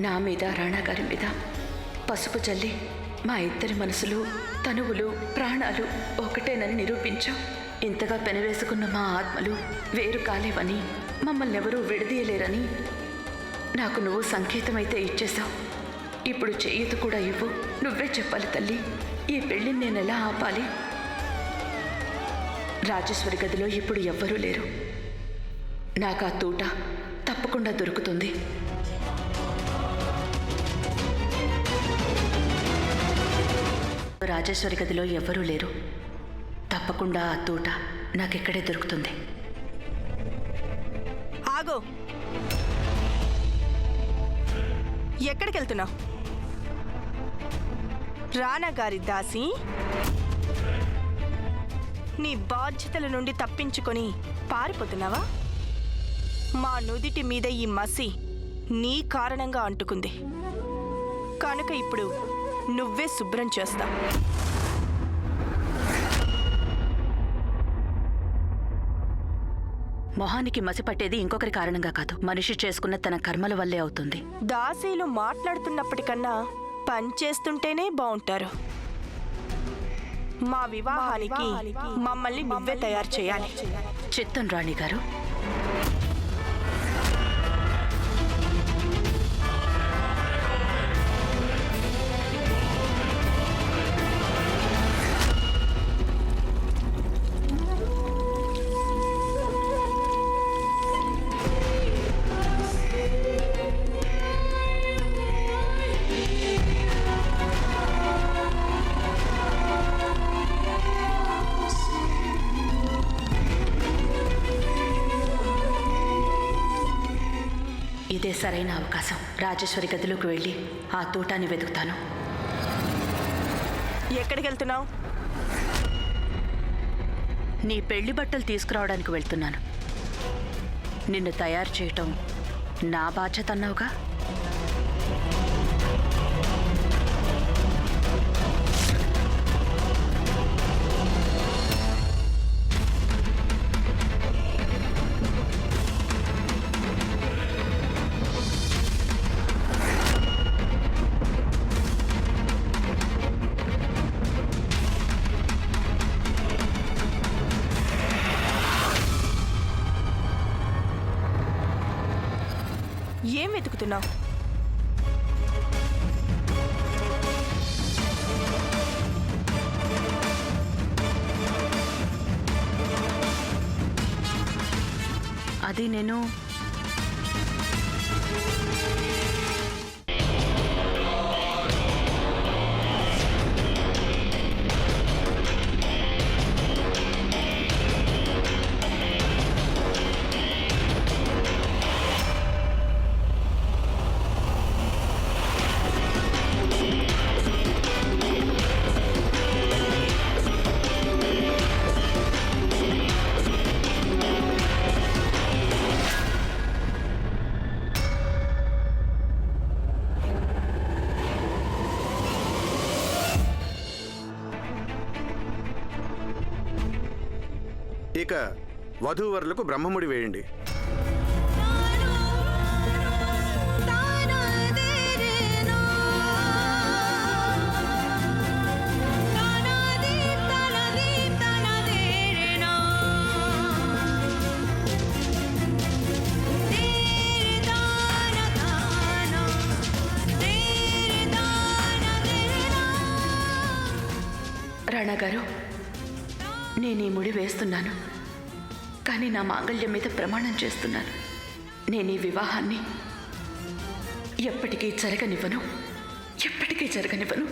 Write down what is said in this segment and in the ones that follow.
నా మీద రాణా గారి మీద పసుపు చల్లి మా ఇద్దరి మనసులు తనువులు ప్రాణాలు ఒకటేనని నిరూపించావు. ఇంతగా పెనవేసుకున్న మా ఆత్మలు వేరు కాలేవని, మమ్మల్ని ఎవరూ విడదీయలేరని నాకు నువ్వు సంకేతమైతే ఇచ్చేశావు. ఇప్పుడు చేయుతు కూడా ఇవ్వు. నువ్వే చెప్పాలి తల్లి, ఈ పెళ్ళిని నేను ఎలా ఆపాలి? రాజేశ్వరి గదిలో ఇప్పుడు ఎవ్వరూ లేరు. నాకు ఆ తూట తప్పకుండా దొరుకుతుంది. రాజేశ్వరి గదిలో ఎవ్వరూ లేరు. తప్పకుండా ఆ తూట నాకెక్కడే దొరుకుతుంది. ఆగో, ఎక్కడికి వెళ్తున్నావు? రాణా గారి దాసి నీ బాధ్యతల నుండి తప్పించుకొని పారిపోతున్నావా? మా నుదిటి మీద ఈ మసి నీ కారణంగా అంటుకుంది కనుక ఇప్పుడు నువ్వే శుభ్రం చేస్తా. మొహానికి మసి పట్టేది ఇంకొకరి కారణంగా కాదు, మనిషి చేసుకున్న తన కర్మల వల్లే అవుతుంది. దాసీలు మాట్లాడుతున్నప్పటికన్నా పనిచేస్తుంటేనే బాగుంటారు. మా వివాహానికి మమ్మల్ని నువ్వే తయారు చేయాలి. చిత్తం రాణి గారు. ఇదే సరైన అవకాశం. రాజేశ్వరి గదిలోకి వెళ్ళి ఆ తూటాన్ని వెతుకుతాను. ఎక్కడికి వెళ్తున్నావు? నీ పెళ్లి బట్టలు తీసుకురావడానికి వెళ్తున్నాను. నిన్ను తయారు చేయటం నా బాధ్యత అన్నావుగా. ఏం వెతుకుతున్నావు? అది నేను ఇక వధూవరులకు బ్రహ్మముడి వేయండి. రాణా గారు, నేను ఈ ముడి వేస్తున్నాను, కానీ నా మాంగళ్యం మీద ప్రమాణం చేస్తున్నాను. నేను ఈ వివాహాన్ని ఎప్పటికీ జరగనివ్వను, ఎప్పటికీ జరగనివ్వను.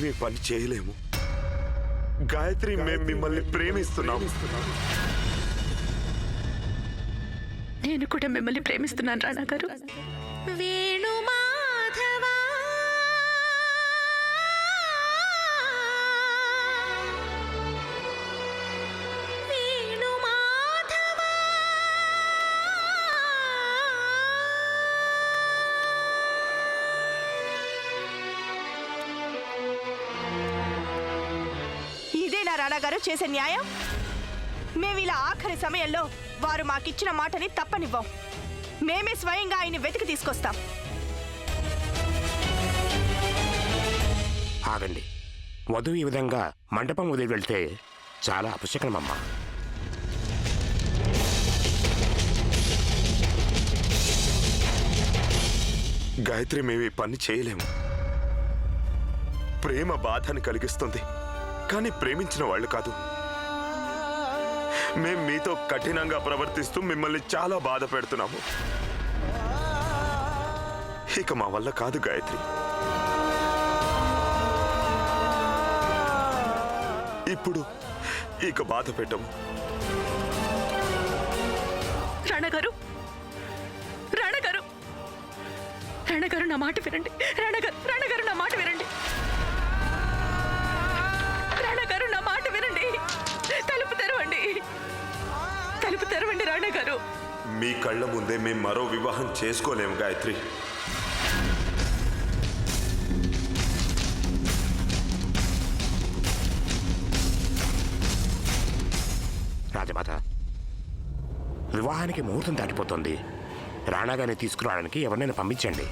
మేము ఈ పని చేయలేము. గాయత్రి, మేము మిమ్మల్ని ప్రేమిస్తున్నాము. నేను కూడా మిమ్మల్ని ప్రేమిస్తున్నాను రాణా గారు. ఇదేనా రాణా గారు చేసే న్యాయం? మేము ఇలా ఆఖరి సమయంలో వారు మాకిచ్చిన మాటని తప్పనివ్వం. మేమే స్వయంగా ఆయన్ని వెతికి తీసుకొస్తాం. ఆగండి. వధువు ఈ విధంగా మండపం వదిలి వెళ్తే చాలా అపశకనమమ్మా. గాయత్రి, మేము ఈ పని చేయలేము. ప్రేమ బాధని కలిగిస్తుంది, కానీ ప్రేమించిన వాళ్ళు కాదు. మేం మీతో కఠినంగా ప్రవర్తిస్తూ మిమ్మల్ని చాలా బాధ పెడుతున్నాము. ఇక మా వల్ల కాదు గాయత్రి. ఇప్పుడు ఇక బాధ పెట్టము. రాణా గారు, రాణా గారు, రాణా గారు నా మాట వినండి. రాణా గారు నా మాట వినండి. రాణా గారు నా మాట వినండి. తలుపు తెరవండి, తలుపు తెరవండి రాణా గారు. మీ కళ్ళ ముందే మేం మరో వివాహం చేసుకోలేము గాయత్రి. రాజమాత, వివాహానికి ముహూర్తం దాటిపోతుంది. రాణాగారిని తీసుకురావడానికి ఎవరినైనా పంపించండి.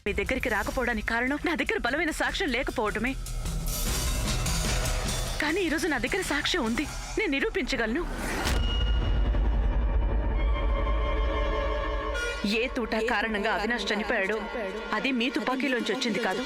మీ దగ్గరికి రాకపోవడానికి కారణం నా దగ్గర బలమైన సాక్ష్యం లేకపోవడమే. కానీ ఈరోజు నా దగ్గర సాక్ష్యం ఉంది, నేను నిరూపించగలను. ఏ తూటా కారణంగా అవినాష్ చనిపోయాడో అది మీ తుపాకీలోంచి వచ్చింది కాదు,